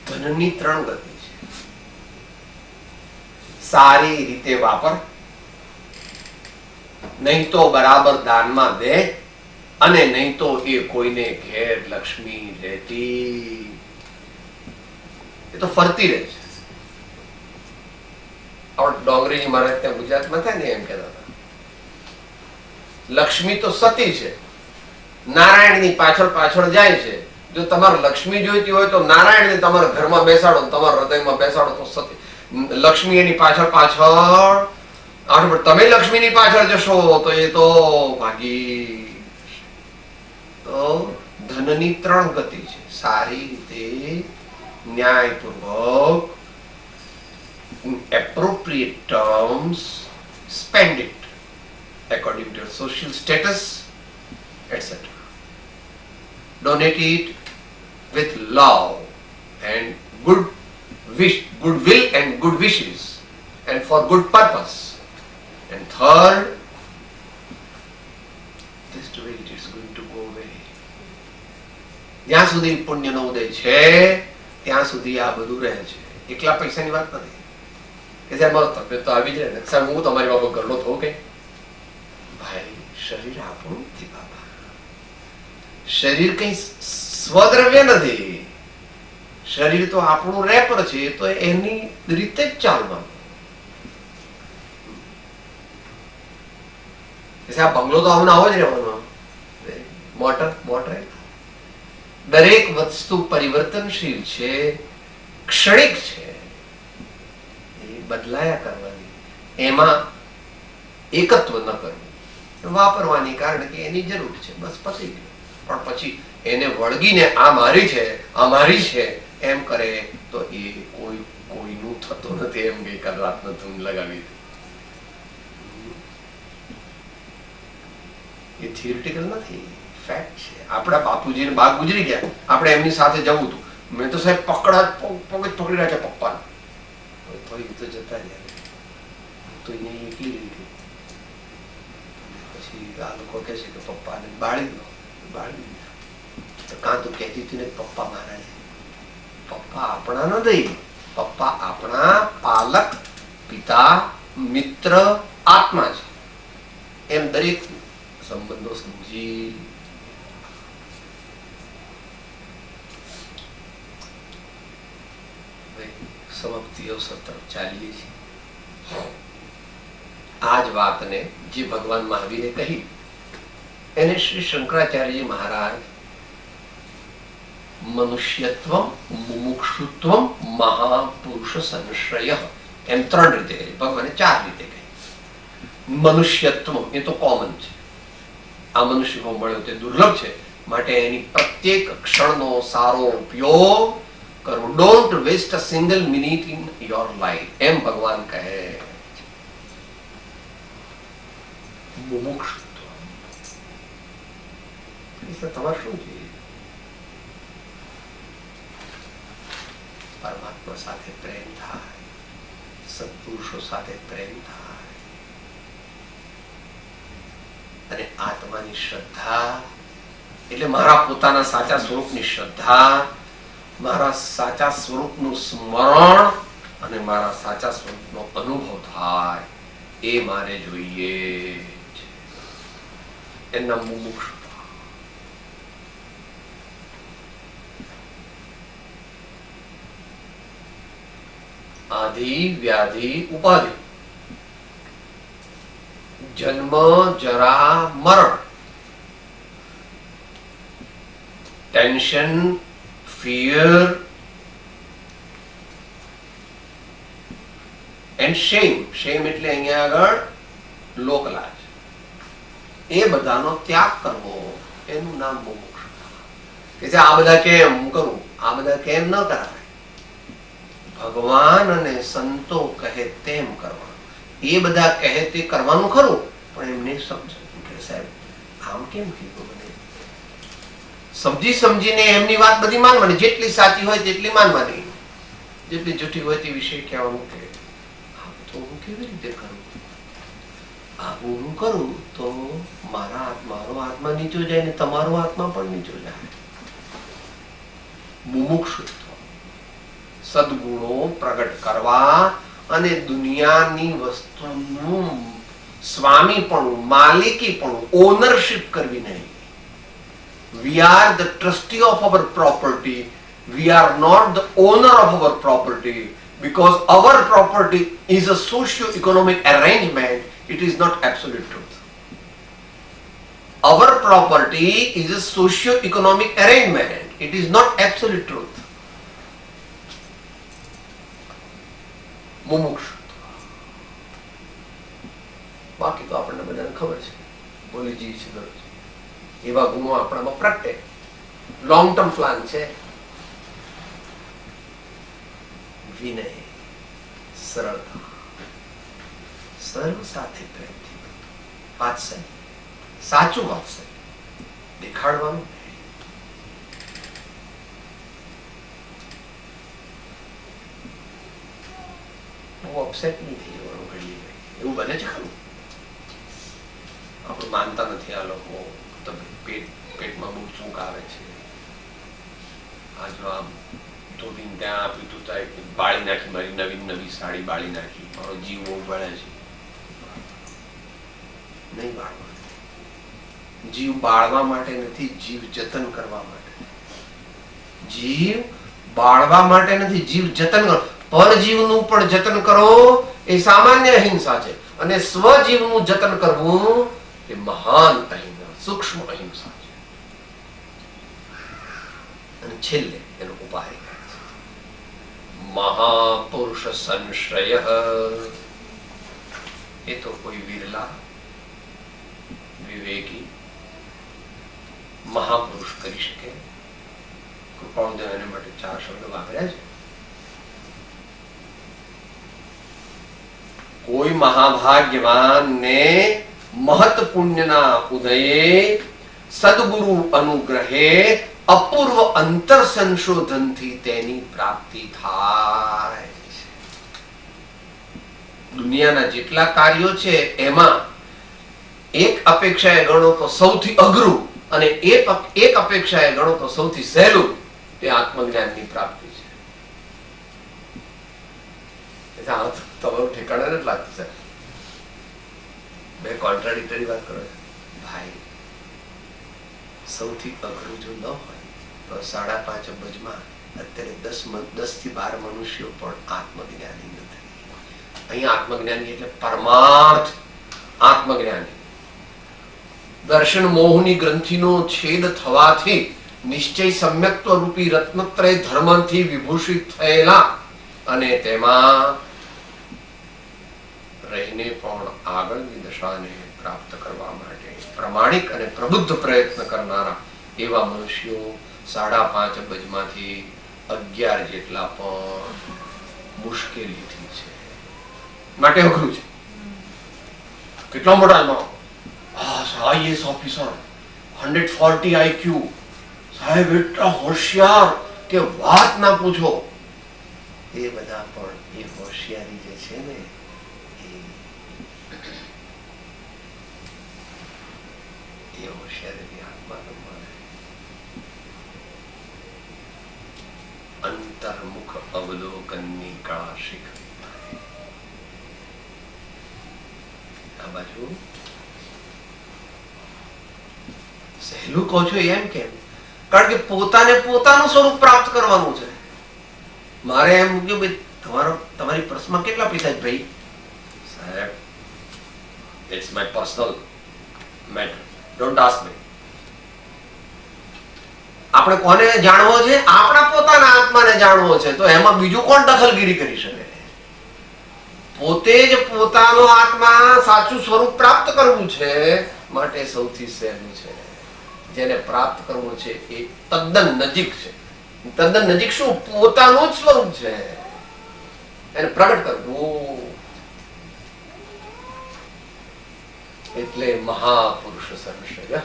ધનની ત્રણ ગતિ છે. સારી રીતે વાપર, નહીં તો બરાબર દાનમાં દે, અને નહીં તો એ કોઈને ઘેર લક્ષ્મી રહેતી, એ તો ફરતી રહે છે. और डोंगर મોગરીજી મહારાજ ત્યાં ગુજરાતમાં થાય ને એમ કહેતા હતા, લક્ષ્મી તો સતી છે, નારાયણની પાછળ પાછળ જાય છે. જો તમારે લક્ષ્મી જોઈતી હોય તો નારાયણને તમારા ઘરમાં બેસાડો, તમારા હૃદયમાં બેસાડો તો સતી લક્ષ્મી એની પાછળ પાછળ. તમે લક્ષ્મીની પાછળ જશો તો એ તો ભાગી. તો ધનની 3 ગતિ છે. સારી રીતે ન્યાયપૂર્વક appropriate terms, spend it according to your social status, etc. Donate it with love and goodwill and good wishes, and for good purpose. And third, this way it is going to go away. જ્યાં સુધી પુણ્યનો ઉદય છે ત્યાં સુધી આ બધું રહે છે. એકલા પૈસાની વાત નથી કે સાહેબ મારો તબિયત તો આવી જાય ને સાહેબ હું તમારી બાબત ઘરનો થવું કે ભાઈ શરીર આપણું નથી બાબા. શરીર કઈ સ્વદ્રવ્ય નથી. શરીર તો આપણું રેપર છે, તો એની રીતે જ ચાલવાનું. આ બંગલો તો આવું આવો જ રહેવાનો. મોટર દરેક વસ્તુ પરિવર્તનશીલ છે, ક્ષણિક છે, એ બદલાયા કરવાની. એમાં એકત્વ ન કરવું, વાપરવાની, કારણ કે એની જરૂર છે, બસ પતી ગયું. પણ પછી એને વળગીને આ મારી છે, આ મારી છે એમ કરે તો એ કોઈનું થતું નથી. એમ ગઈકાલ રાતનો ધૂન લગાવી, એ થિયરિટિકલ નથી, ફેક્ટ છે. આપણા બાપુજીને બા ગુજરી ગયા, આપણે એમની સાથે જવું હતું. મેં તો સાહેબ પગ જ પકડી રહ્યા છે પપ્પાને. તો એ તો જતા રહ્યા, તો અહીંયા એકલી રહી ગઈ. પછી આ લોકો કહે છે કે પપ્પાને બાળી દો. તો કાં તો કહેતી હતી ને પપ્પા મારા છે. પપ્પા આપણા નથી, પપ્પા આપણા પાલક, પિતા, મિત્ર, આત્મા છે. એમ દરેક સંબંધો સમજી સમાપ્તિ અવસર તરફ ચાલીએ છીએ. આ જ વાતને જે ભગવાન મહાવીરે કહી એને શ્રી શંકરાચાર્યજી મહારાજ મનુષ્યત્વમ, મુમુક્ષુત્વમ, મહાપુરુષ સંશ્રય એમ 3 રીતે કહી. ભગવાને 4 રીતે કહી. મનુષ્યત્વ એ તો કોમન છે, આ મનુષ્યનો મળ્યો તે દુર્લભ છે, માટે એની પ્રત્યેક ક્ષણનો સારો ઉપયોગ કરો. Don't waste a single minute in your life, એમ ભગવાન કહે. મુમુક્ષુત્વ તમારે શું છે? પરમાત્મા સાથે પ્રેમ થાય, સત્પુરુષો સાથે પ્રેમ થાય, અને આત્માની શ્રદ્ધા એટલે મારા પોતાના સાચા સ્વરૂપની શ્રદ્ધા, મારા સાચા સ્વરૂપનું સ્મરણ અને મારા સાચા સ્વરૂપનો અનુભવ થાય, એ મારે જોઈએ. એના મુમુક્ષ આધિ વ્યાધિ ઉપાધિ, જન્મ જરા મરણ, ટેન્શન, ફિયર એન્ડ શેમ. શેમ એટલે અહીંયા આગળ લોકલાજ. એ બધાનો ત્યાગ કરવો, એનું નામ મોક્ષ. કે આ બધા કેમ કરું, આ બધા કેમ ન કરાય. ભગવાન અને સંતો કહે તેમ કરવાનું. એ બધા કહે તે કરવાનું ખરું, પણ એમને સમજાય કે સાહેબ આમ કેમ કીધું, મને સમજી સમજીને એમની વાત બધી માનવાની. જેટલી સાચી હોય તેટલી માનવાની, જેટલી જૂઠી હોય તે વિશે કહેવાનું કે તો હું કેવી રીતે કરું, આવું હું કરું તો મારો આત્મા નીચો જાય ને તમારો આત્મા પણ નીચો જાય. મુમુક્ષુત્વ, સદગુણો પ્રગટ કરવા અને દુનિયાની વસ્તુનું સ્વામીપણું, માલિકીપણું, ઓનરશિપ કરવી નહીં. We are the trustee of our property. We are not the owner of our property. Because our property is a socio-economic arrangement, it is not absolute truth. Our property is a socio-economic arrangement, it is not absolute truth. મુમુક્ષ. બાકી તો આપણને બધાને ખબર છે, બોલી જીવ છે દરરોજ. એવા ગુણો આપણામાં પ્રગટે. લોંગ ટર્મ પ્લાન છે. વિનય, સરળતા, સર્વ સાથે પ્રેમથી, વાત્સલ્ય, સાચું વાત્સલ્ય દેખાડવાનું. બહુ અપસેટ નહીં થઈ જવાનું ઘડી. એવું બને છે ખરું? આપણે માનતા નથી આ લોકો. પેટમાં બહુ ચૂક આવે છે. આ જો આમ ધોબીને ત્યાં આપ્યું તું બાળી નાખી, મારી નવી સાડી બાળી નાખી, મારો જીવ બહુ બળે છે. નહીં બાળવા. જીવ બાળવા માટે નથી, જીવ જતન કરવા માટે. જીવ બાળવા માટે નથી, જીવ જતન કરો. પરજીવનું પણ જતન કરો એ સામાન્ય અહિંસા છે, અને સ્વજીવનું જતન કરવું એ મહાન અહિંસા, સૂક્ષ્મ અહિંસા છે. અને છેલ્લે એનો ઉપાય મહાપુરુષ સંશ્રય. એ તો કોઈ વિરલા વિવેકી મહાપુરુષ કરી શકે. કૃપાળુદેવ એને માટે 4 શબ્દ વાપર્યા છે. કોઈ મહાભાગ્યવાન ને મહત પુણ્યના ઉદયે સદગુરુ અનુગ્રહે અપૂર્વ અંતર સંશોધનથી તેની પ્રાપ્તિ થાય છે. દુનિયાના જેટલા કાર્યો છે એમાં એક અપેક્ષાએ ગણો તો સૌથી અઘરું, અને એક અપેક્ષાએ ગણો તો સૌથી સહેલું, તે આત્મજ્ઞાનની પ્રાપ્તિ છે. તમારું ઠેકાણા નથી લાગતું સર? બે કોન્ટ્રાડિક્ટરી વાત કરો છો ભાઈ. સૌથી અઘરું જો ન હોય તો 5.5 અબજમાં અત્યારે 10 થી 12 મનુષ્યો પણ આત્મજ્ઞાની નથી. અહીંયા આત્મજ્ઞાની એટલે પરમાર્થ આત્મજ્ઞાની. દર્શન મોહની ગ્રંથિનો છેદ થવાથી નિશ્ચય સમ્યક્ત્વ રૂપી રત્નત્રય ધર્મથી વિભૂષિત થયેલા અને તેમાં રહીને પણ આગળની દશાને પ્રાપ્ત કરવા માટે પ્રમાણિક અને પ્રબુદ્ધ પ્રયત્ન કરનારા એવા મનુષ્યો 5.5 અબજમાંથી 11 જેટલા પણ મુશ્કેલીથી છે. માટે અઘરું છે. કેટલો મોટા આઈએસ ઓફિસર, 140 આઈક્યુ, સાહેબ એટલા હોશિયાર કે વાત ના પૂછો. એ બધા પણ એ હોશિયારી જે છે ને, એ હોશિયારી આત્મા મળે. અંતર્મુખ અવલોકનની કળા શીખવી. આ બાજુ સહેલું કહો છો એમ કેમ? કારણ કે પોતાને પોતાનું સ્વરૂપ પ્રાપ્ત કરવાનું છે. મારે એમ કે ભાઈ તમારી પ્રશ્નમાં કેટલા પૈસા છે ભાઈ? સાહેબ, it's my personal matter, don't ask me. આપણે કોને જાણવો છે? આપણા પોતાના આત્માને જાણવો છે. તો એમાં બીજું કોણ દખલગીરી કરી શકે? પોતે જ પોતાનો આત્મા સાચું સ્વરૂપ પ્રાપ્ત કરવું છે. માટે સૌથી સહેલું છે. જેને પ્રાપ્ત કરવું છે એ તદ્દન નજીક છે. તદ્દન નજીક શું? પોતાનું જ સ્વરૂપ છે, એને પ્રગટ કરવું. એટલે મહાપુરુષ સંશ્રય.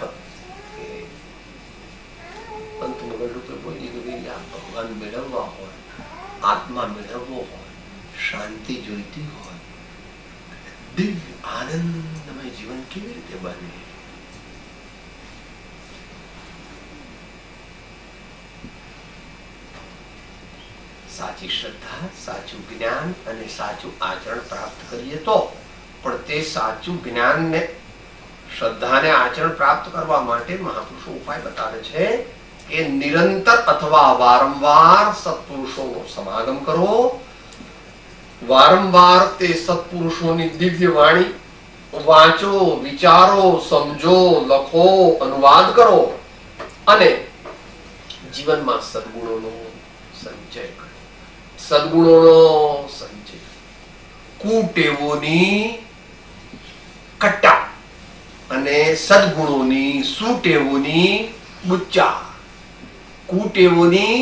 અંતમાં રૂપે બોલી ગઈ, આ ભગવાન મેળવવા હોય, આત્મા મેળવવો હોય, શાંતિ જોઈતી હોય, દિવ્ય આનંદમય જીવન કેવી રીતે બને? સાચી શ્રદ્ધા, સાચું જ્ઞાન અને સાચું આચરણ પ્રાપ્ત કરીએ તો. પણ તે સાચું જ્ઞાન ને શ્રદ્ધાને આચરણ પ્રાપ્ત કરવા માટે મહાપુરુષો ઉપાય બતાવે છે કે નિરંતર અથવા વારંવાર સત્પુરુષોનો સમાગમ કરો, વારંવાર તે સત્પુરુષોની દિવ્ય વાણી વાંચો, વિચારો, સમજો, લખો, અનુવાદ કરો અને જીવનમાં સદગુણોનો સંચય કરો. સદગુણોનો સંચય, કુટેવોની કટ્ટા અને સદગુણોની સુટેવોની ગુચ્ચા. કુટેવોની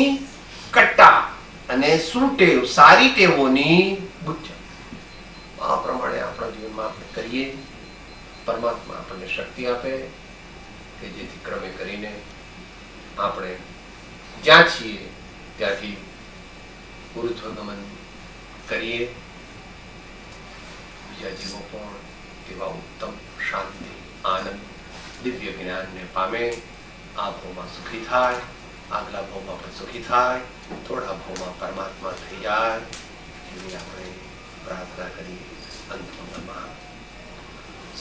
કટ્ટા અને સુટેવ સારી ટેવોની ગુચ્છા. આ પ્રમાણે આપણા જીવનમાં આપણે કરીએ, પરમાત્મા આપણને શક્તિ આપે કે જેથી ક્રમે કરીને આપણે જ્યાં છીએ ત્યાંથી ઉર્ધ્વગમન કરીએ. બીજા જીવો પણ તેવા ઉત્તમ શાંતિ, આનંદ, દિવ્ય જ્ઞાનને પામે. આ ભાવમાં સુખી થાય, આગલા ભાવમાં પણ સુખી થાય, થોડા ભાવમાં પરમાત્મા થઈ જાય એવી આપણે પ્રાર્થના કરીએ. અંતમાં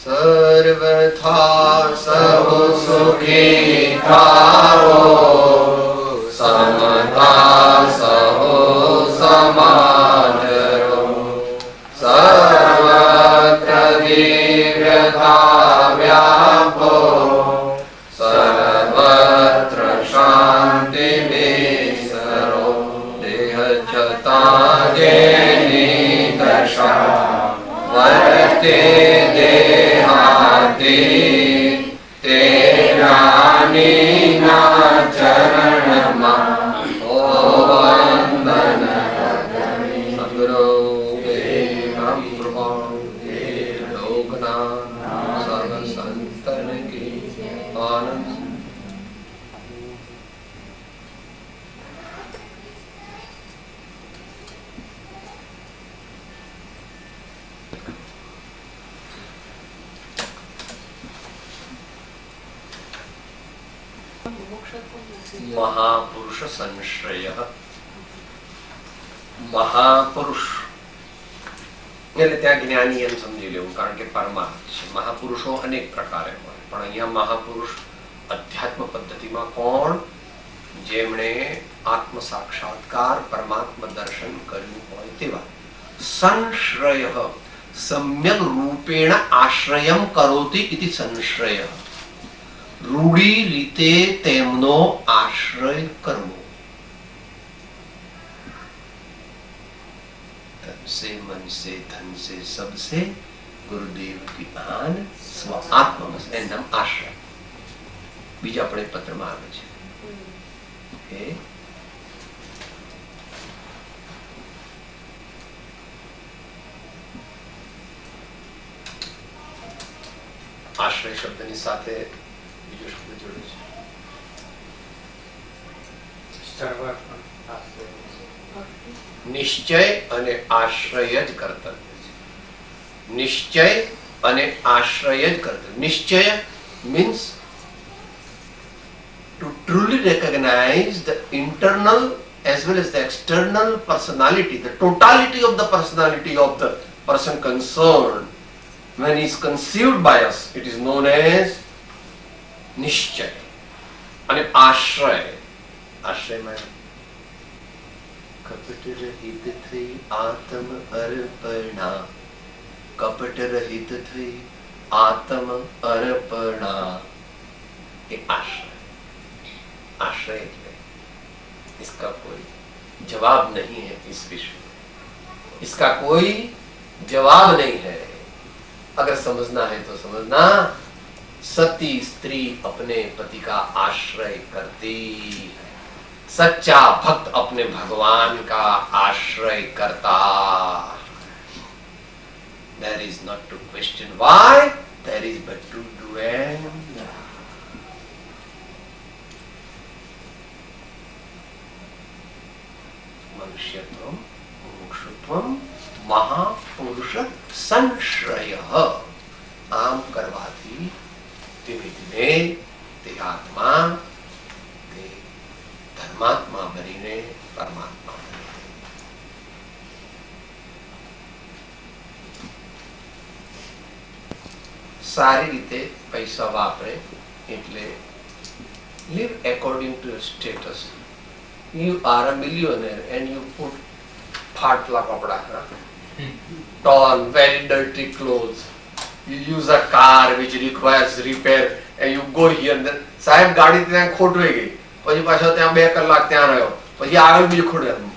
સર્વથા સહુ સુખી થાઓ, સમતા સહુ સમાજરો, સર્વત્ર દિવ્યતા વ્યાપો, સર્વત્ર શાંતિ વિસરો. દેહ છતાં જેની દશા વર્તે દેહાતી, તે જ્ઞાનીના ચરણમાં વંદન. સદગુરુ દેવમ કૃપા લોકનાથ સર્વ સંતન કી આનંદ. મહાપુરુષ સંશ્રય. મહાપુરુષ એટલે ત્યાં જ્ઞાની એમ સમજી લેવું, કારણ કે પરમાર્થ છે. મહાપુરુષો અનેક પ્રકારે હોય, પણ અહીંયા મહાપુરુષ અધ્યાત્મ પદ્ધતિમાં કોણ? જેમણે આત્મ સાક્ષાત્કાર, પરમાત્મ દર્શન કર્યું હોય તેવા. સંશ્રય સમ્યક રૂપેણ આશ્રયમ કરોતિ ઇતિ સંશ્રય. રૂઢી રીતે તેમનો આશ્રય કરવો. तन से मन से धन से सबसे गुरुदेव की आन स्व आत्मवश. એ નામ આશ્રય. બીજા પણ એક પત્રમાં આવે છે. આશ્રય શબ્દની સાથે બીજો શબ્દ જોડે છે, નિશ્ચય અને આશ્રય જ કર્તવ્ય છે. નિશ્ચય અને આશ્રય જ કર્તવ્ય. નિશ્ચય means to truly recognize the internal as well as the external personality, the totality of the personality of the person concerned. When he is conceived by us, it is known as નિશ્ચય. અને આશ્રય, આશ્રયમાં કપટ રહિત થઈ આત્મ અર્પણા. કપટ રહિત થઈ આત્મ અર્પણા એ આશ્રय. आश्रय है, इसका कोई जवाब नहीं है इस विश्व में. इसका कोई जवाब नहीं है. अगर समझना है तो समझना, सती स्त्री अपने पति का आश्रय करती है. सच्चा भक्त अपने भगवान का आश्रय करता. There is not to question why, there is but to do and मनुष्यत्वम मुमुक्षुत्वम महापुरुष संश्रय. આમ કરવાથી ધીમે ધીમે તે આત્મા તે ધર્માત્મા બનીને પરમાત્મા બને. સારી રીતે પૈસા વાપરે એટલે live according to your status. You are a millionaire and you put फाटला कपड़ा, torn, very dirty clothes. You use a car which requires repair and you go here and then, સાહેબ ગાડી ત્યાં ખોટવાઈ ગઈ, પછી પાછો ત્યાં 2 કલાક ત્યાં રહ્યો, પછી આગળ બીજું ખોટવાયું.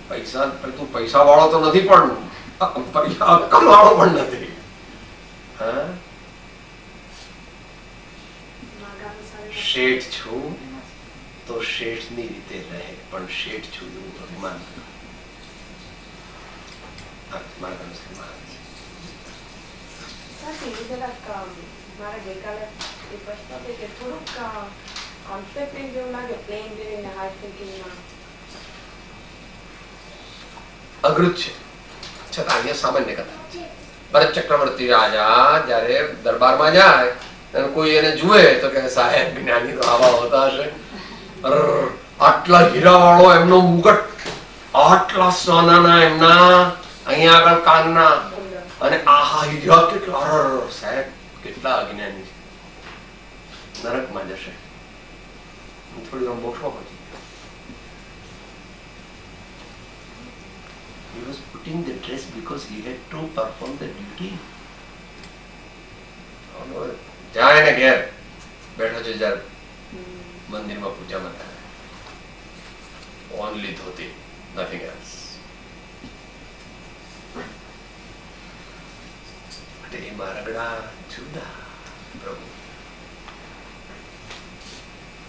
પૈસા, તું પૈસા વાળો તો નથી પણ પૈસા અક્કલ વાળો પણ નથી. હા, શેઠ છું તો શેઠની રીતે રહે, પણ શેઠ છું એવું અભિમાન મારા ગઈકાલે એ પ્રશ્ન છે કે થોડુંક કોન્સેપ્ટ જેવું લાગે, પ્લેન જેને હાર્ડ થિંકિંગમાં અઘરું છે, છતાં અહીંયા સામાન્ય કથા. ભરત ચક્રવર્તી રાજા જયારે દરબારમાં જાય અને કોઈ એને જુએ તો કે સાહેબ જ્ઞાની તો આવા હોતા હશે, આટલા હીરા વાળો એમનો મુગટ, આટલા સોનાના એમના અહીંયા આગળ કાનના, અને આહા હીરા કેટલા, સાહેબ કેટલા અજ્ઞાની છે, નરકમાં જશે. થોડી વાર મોક્ષમાં પહોંચી. He was putting the dress because he had to perform the duty. જાય ને ઘેર બેઠો છે જ્યારે મંદિરમાં પૂજામાં થાય, ઓનલી ધોતી, નથિંગ એલ્સ. એ મારગડા જુદા પ્રભુ,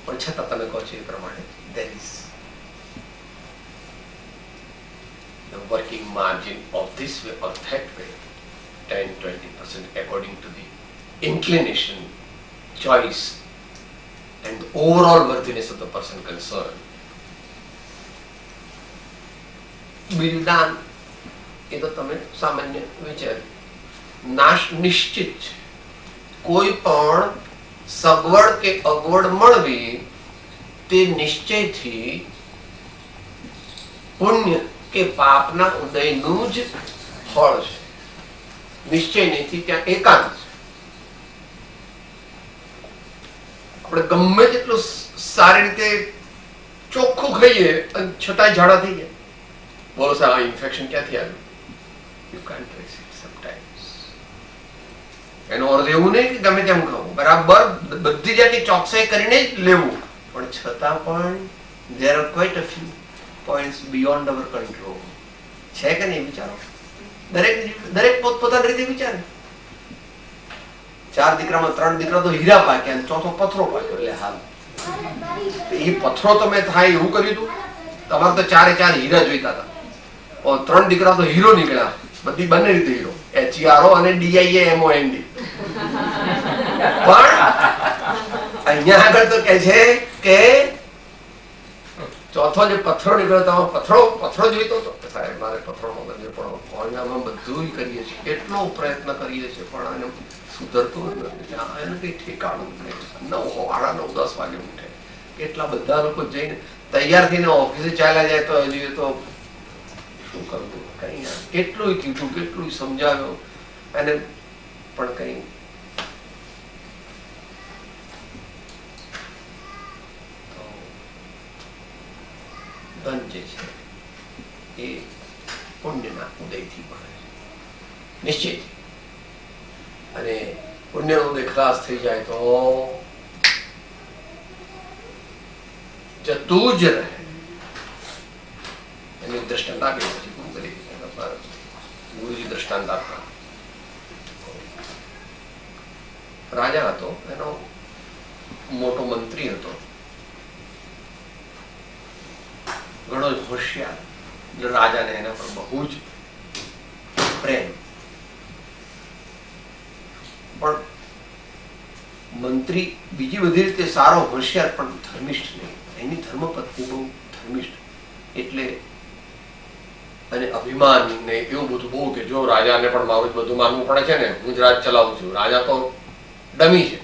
પણ છતાં તમે કહો છો એ પ્રમાણે there is the working margin of this way or that way, 10-20% according to the inclination, choice and the overall worthiness of the person concerned. બીજું દાન એ તો તમે સામાન્ય વિચાર, નાશ નિશ્ચિત છે. કોઈ પણ સગવડ કે અગવડ મળવી તે નિશ્ચયથી પુણ્ય કે પાપના ઉદયનું જ ફળ છે. નિશ્ચય નથી, ત્યાં એકાંત છે. આપણે ગમે તેટલું સારી રીતે ચોખ્ખું ખાઈએ અને છતાંય ઝાડા થઈ જાય. બોલો સર, આ ઇન્ફેક્શન ક્યાંથી આવ્યું? You can't trace it sometimes. એનો અર્થ એવું નહીં કે ગમે તેમ ખાવું, બરાબર બધી જાતની ચોકસાઈ કરીને જ લેવું, પણ છતાં પણ there are quite a few points beyond our control. છે કે નહીં? વિચારો, દરેક પોતપોતાની રીતે વિચારે. 4 દીકરામાં 3 દીકરા તો હીરા પાક્યા અને ચોથો પથરો પાક્યો. એટલે હાલ એ પથરો તમે થાય એવું કર્યું હતું? તમારે તો 4 હીરા જોઈતા હતા, 3 દીકરા તો હીરો નીકળ્યા, બધી બંને રીતે હીરો, HERO અને DIAMOND. પણ અહીંયા આગળ તો કે છે કે ચોથો જે પથરો નીકળ્યો, પથરો જોઈતો હતો. સાહેબ મારે પથરોનો ગંજર, પણ અમે બધું કરીએ છીએ, કેટલો પ્રયત્ન કરીએ છીએ, પણ એને સુધરતું નથી. એનું કઈ ઠેકાણું નહીં. 9, 9:30, 10 વાગે ઉઠે. કેટલા બધા લોકો જઈને તૈયાર થઈને ઓફિસે ચાલ્યા જાય તો હજી તો શું કરવું, કઈ કેટલું કીધું, કેટલું સમજાવ્યું, અને પણ કઈ ધન જે છે એ પુણ્યના ઉદયથી મળે છે, નિશ્ચિત. અને પુણ્યનો ઉદય ખલાસ થઈ જાય તો જતું જ રહે. એની દ્રષ્ટાંત આપી, પછી ગુરુજી દ્રષ્ટાંત આપતા. રાજા હતો, એનો મોટો મંત્રી હતો, ઘણો જ હોશિયાર. રાજાને એના પર બહુ જ પ્રેમ. પણ મંત્રી બીજી બધી રીતે સારો, હોશિયાર, પણ ધર્મિષ્ઠ નહીં. એની ધર્મપત્ની બહુ ધર્મિષ્ઠ, એટલે અને અભિમાન ને એવું બધું બહુ કે જો રાજાને પણ મારું જ બધું માનવું પડે છે ને, હું જ રાજ ચલાવું છું, રાજા તો ડમી છે.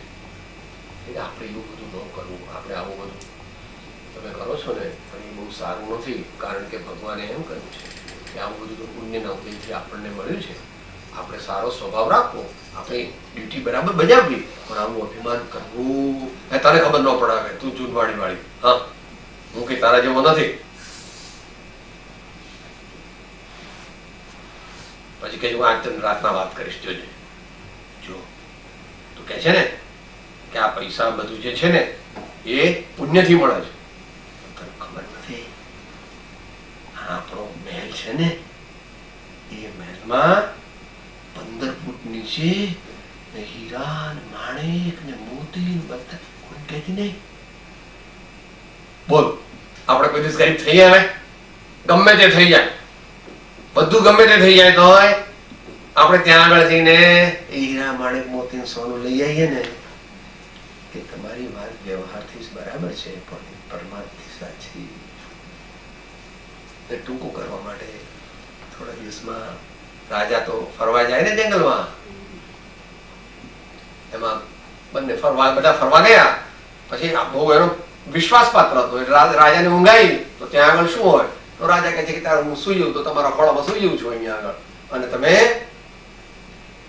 આપણે એવું બધું ન કરવું. આપણે આવું બધું તમે કરો છો ને, પણ એ બહુ સારું નથી, કારણ કે ભગવાને એમ કહ્યું છે કે આવું બધું તો પુણ્યના ઉદયથી આપણને મળ્યું છે. આપણે સારો સ્વભાવ રાખવો, આપણે ડ્યુટી બરાબર બજાવવી, પણ આવું અભિમાન કરવું, તને ખબર ન પડાવે, તું જૂનવાણી વાળી, હા હું કઈ તારા જેવો નથી. પછી કે હું આજ તને રાતના વાત કરીશ, જોજે. જો તું કહે છે ને કે આ પૈસા બધું જે છે ને એ પુણ્યથી મળે છે. તને ખબર નથી, આપણો મહેલ છે ને એ મહેલમાં 15 ફૂટ નીચે ને હીરા ને માણેક ને મોતી ને બધા કોઈ કહેતી નહીં. બોલ, આપણે કોઈ દિવસ ગરીબ થઈ જાય? ગમે તે થઈ જાય, બધું ગમે તે થઈ જાય, તો આપણે ત્યાં આગળ જઈને હીરા માણેક મોતી સોનું લઈ આવીએ ને કે તમારી વાત વ્યવહારથી બરાબર છે, પણ પરમાર્થથી સાચી. એ ટૂંકું કરવા માટે થોડા દિવસમાં રાજા તો ફરવા જાય ને જંગલમાં, એમાં બંને બધા ફરવા ગયા. પછી બહુ એનો વિશ્વાસપાત્ર હતો એટલે રાજાને ઊંઘાઈ. તો ત્યાં આગળ શું હોય, તો રાજા કહે છે કે તારે હું સુઈ જઉં, તો તમારા ખોળામાં સુઈ જઉં છું અહીંયા આગળ, અને તમે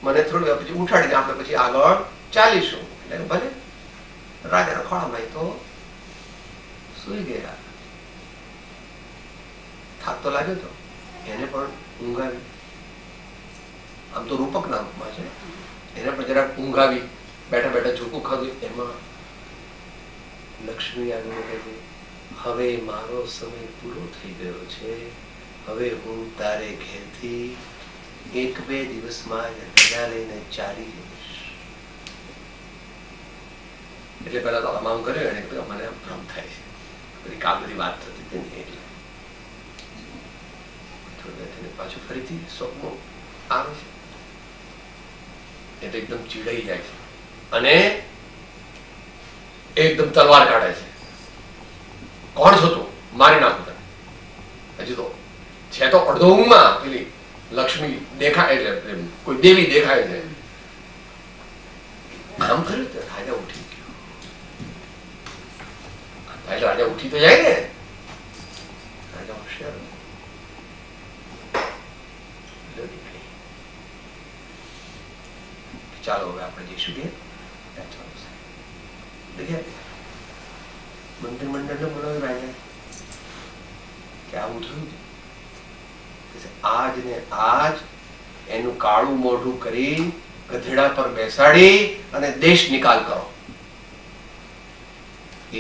મને થોડી પછી ઉઠાડીને આપણે પછી આગળ ચાલીશું. એટલે ભલે રાજાના ખોળામાં તો સુઈ ગયા. થાક તો લાગ્યો તો એને પણ ઊંઘ આવી. આમ તો રૂપકના રૂપમાં છે, એને પણ જરાક ઊંઘ આવી. બેઠા બેઠા ઝૂકું ખાધું. એમાં લક્ષ્મી આવી કહે છે, હવે મારો સમય પૂરો થઈ ગયો છે, હવે હું તારે ઘેરથી 1-2 દિવસમાં જ રજા લઈને ચાલી જઈશ. એટલે પેલા તો આમ કર્યો એને, મને ભ્રમ થાય છે, બધી કામની વાત થતી હતી ને એટલે પાછું ફરીથી સ્વપ્ન આવે છે. એટલે એકદમ ચીડાઈ જાય છે અને એકદમ તલવાર કાઢે છે. કોણ છો તું? મારી નાખું તને. હજી તો છે તો અડધો ઊંઘમાં. પેલી લક્ષ્મી દેખાય એટલે કોઈ દેવી દેખાય છે. આમ કર્યું તો રાજા ઉઠી ગયો. એટલે રાજા ઉઠી તો જાય ને. રાજા હોશિયાર ચાલો હવે આપણે જઈશું કે મંત્રી મંડળને બોલાવ્યું રાજા કે આવું થયું. આજ ને આજ એનું કાળું મોઢું કરી ગધેડા પર બેસાડી અને દેશ નિકાલ કરો.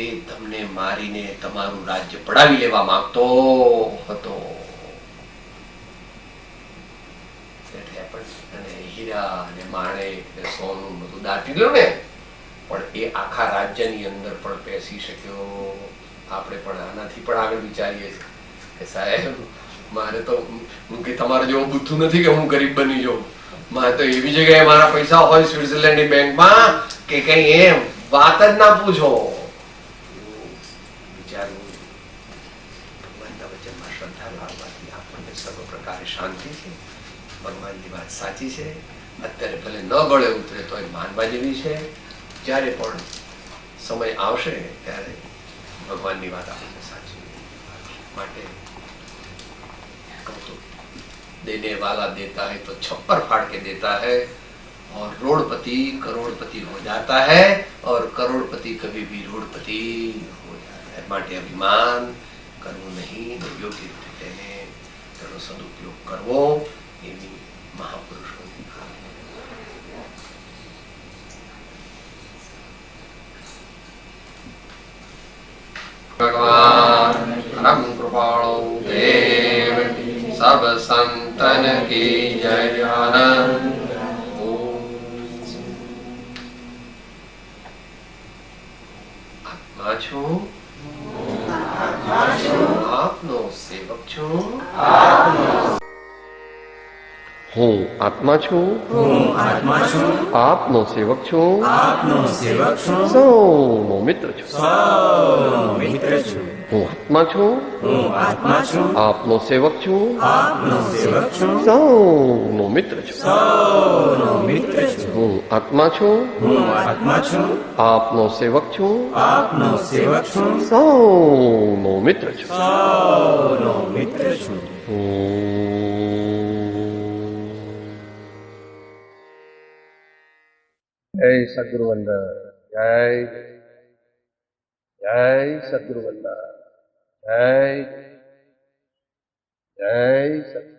એ તમને મારીને તમારું રાજ્ય પડાવી લેવા માંગતો હતો. હીરા અને માણેક ને સોનું બધું દાટી લ્યો ને, પણ એ આખા રાજ્યની અંદર પણ બેસી શક્યો. આપણે પણ આનાથી પણ આગળ વિચારીએ કે સાહેબ મારે તો કે તમારે જેવો બુદ્ધું નથી કે હું ગરીબ બની જાઉં. મારે તો એવી જગ્યાએ મારા પૈસા હોય સ્વિટ્ઝરલેન્ડની બેંકમાં કે કઈ એમ વાત જ ના પૂછો. વિચારવું, ભગવાનના વચનમાં શ્રદ્ધા લાવવાથી આપણને સર્વ પ્રકારે શાંતિ છે. ભગવાનની વાત સાચી છે. અત્યારે ભલે ન ગળે ઉતરે તો એ માનવા જેવી છે. જ્યારે પણ સમય આવશે ત્યારે ભગવાનની વાત આપણને સાચી માટે देने वाला देता है तो छप्पर फाड़ के देता है और रोडपति करोड़पति हो जाता है और करोड़पति कभी भी रोडपति हो जाता है. માટે અભિમાન કરવું નહીં, યોગ્ય રીતે તેને તેનો સદુપયોગ કરવો એવી મહાપુરુષોની ભગવાન પરમ કૃપાળુ દેવ સબ સંતન કી જય. આનંદ. આત્મા છું, આપનો સેવક છું. હું આત્મા છું, આપનો સેવક છું, સૌનો મિત્ર છું. હું આત્મા છું, આપનો સેવક છું, સૌનો મિત્ર છું. હું આત્મા છું, આપનો સેવક છું, સૌનો મિત્ર છું. જય સદગુરુ વંદન. જય જય સદગુરુ વંદન. જય જય સદગુરુ.